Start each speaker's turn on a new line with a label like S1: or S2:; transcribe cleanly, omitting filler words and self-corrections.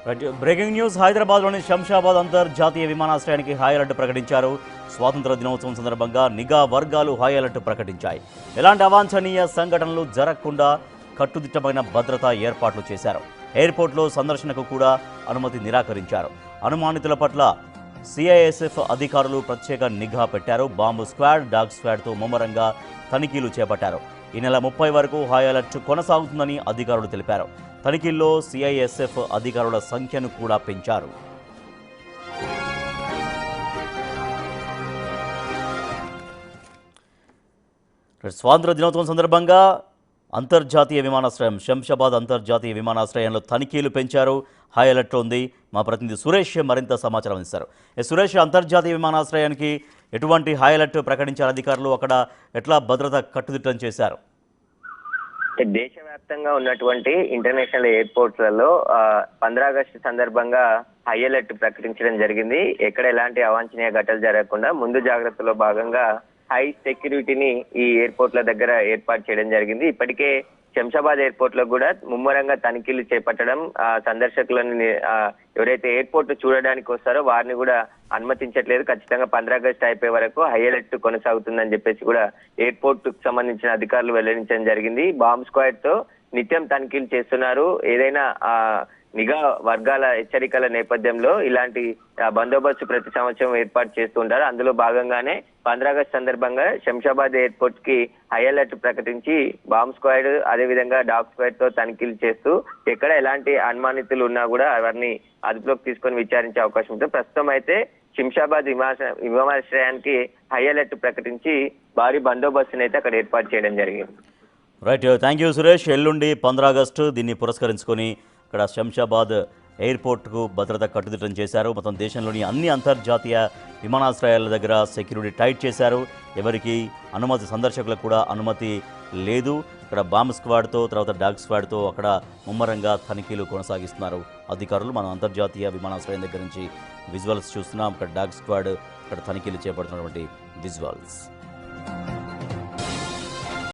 S1: Breaking news హైదరాబాద్లోని శంషాబాద్ అంతర్జాతీయ విమానాశ్రయానికి హై అలర్ట్ ప్రకటించారు. స్వాతంత్ర దినోత్సవం సందర్భంగా నిఘా వర్గాలు హై అలర్ట్ ప్రకటించాయి. ఎలాంటి అవాంఛనీయ సంఘటనలు జరగకుండా కట్టుదిట్టమైన భద్రతా ఏర్పాట్లు చేశారు. ఎయిర్పోర్ట్లో సందర్శనకు కూడా అనుమతి నిరాకరించారు. అనుమానితుల పట్ల సిఐఎస్ఎఫ్ అధికారులు ప్రత్యేక నిఘా పెట్టారు. బాంబు స్క్వాడ్, డాగ్ స్క్వాడ్తో ముమ్మరంగా తనిఖీలు చేపట్టారు. ఈ నెల 30 వరకు హై అలర్ట్ కొనసాగుతుందని అధికారులు తెలిపారు. తనిఖీల్లో సిఐఎస్ఎఫ్ అధికారుల సంఖ్యను కూడా పెంచారు. స్వాతంత్ర దినోత్సవం సందర్భంగా అంతర్జాతీయ విమానాశ్రయం శంషాబాద్ అంతర్జాతీయ విమానాశ్రయంలో తనిఖీలు పెంచారు. హై అలర్ట్ ఉంది. మా ప్రతినిధి సురేష్ మరింత సమాచారం అందిస్తారు. సురేష్, అంతర్జాతీయ విమానాశ్రయానికి ఎటువంటి హై అలర్ట్ ప్రకటించారు అధికారులు? అక్కడ ఎట్లా భద్రత కట్టుదిట్టం చేశారు?
S2: దేశవ్యాప్తంగా ఉన్నటువంటి ఇంటర్నేషనల్ ఎయిర్పోర్ట్లలో 15 ఆగస్టు సందర్భంగా హై అలర్ట్ ప్రకటించడం జరిగింది. ఎక్కడ ఎలాంటి అవాంఛనీయ ఘటనలు జరగకుండా ముందు జాగ్రత్తలో భాగంగా హై సెక్యూరిటీని ఈ ఎయిర్పోర్ట్ల దగ్గర ఏర్పాటు చేయడం జరిగింది. ఇప్పటికే శంషాబాద్ ఎయిర్పోర్ట్ లో కూడా ముమ్మరంగా తనిఖీలు చేపట్టడం, సందర్శకులను ఎవరైతే ఎయిర్పోర్ట్ చూడడానికి వస్తారో వారిని కూడా అనుమతించట్లేదు. ఖచ్చితంగా 15 ఆగస్టు అయిపోయే వరకు హై అలర్ట్ కొనసాగుతుందని చెప్పేసి కూడా ఎయిర్పోర్ట్ కు సంబంధించిన అధికారులు వెల్లడించడం జరిగింది. బాంబ్ స్క్వాడ్ తో నిత్యం తనిఖీలు చేస్తున్నారు. ఏదైనా నిఘా వర్గాల హెచ్చరికల నేపథ్యంలో ఇలాంటి బందోబస్తు ప్రతి సంవత్సరం ఏర్పాటు చేస్తుంటారు. అందులో భాగంగానే 15 ఆగస్టు సందర్భంగా శంషాబాద్ ఎయిర్పోర్ట్ కి హై అలర్ట్ ప్రకటించి బాంబ్ స్క్వాడ్ అదేవిధంగా డాగ్ స్క్వాడ్ తో తనిఖీలు చేస్తూ ఎక్కడ ఎలాంటి అనుమానితులు ఉన్నా కూడా వారిని అదుపులోకి తీసుకొని విచారించే అవకాశం ఉంటుంది. ప్రస్తుతం అయితే శంషాబాద్ విమానాశ్రయానికి హై అలర్ట్ ప్రకటించి భారీ బందోబస్తుని అయితే అక్కడ ఏర్పాటు చేయడం జరిగింది.
S1: Right, thank you Suresh. ఎల్లుండి 15 ఆగస్టు దీన్ని పురస్కరించుకొని ఇక్కడ శంషాబాద్ ఎయిర్పోర్ట్కు భద్రత కట్టుదిట్టం చేశారు. మొత్తం దేశంలోని అన్ని అంతర్జాతీయ విమానాశ్రయాల దగ్గర సెక్యూరిటీ టైట్ చేశారు. ఎవరికి అనుమతి, సందర్శకులకు కూడా అనుమతి లేదు. ఇక్కడ బాంబ్ స్క్వాడ్తో తర్వాత డాగ్ స్క్వాడ్తో అక్కడ ముమ్మరంగా తనిఖీలు కొనసాగిస్తున్నారు అధికారులు. మనం అంతర్జాతీయ విమానాశ్రయం దగ్గర నుంచి విజువల్స్ చూస్తున్నాం. అక్కడ డాగ్ స్క్వాడ్ ఇక్కడ తనిఖీలు చేపడుతున్నటువంటి విజువల్స్.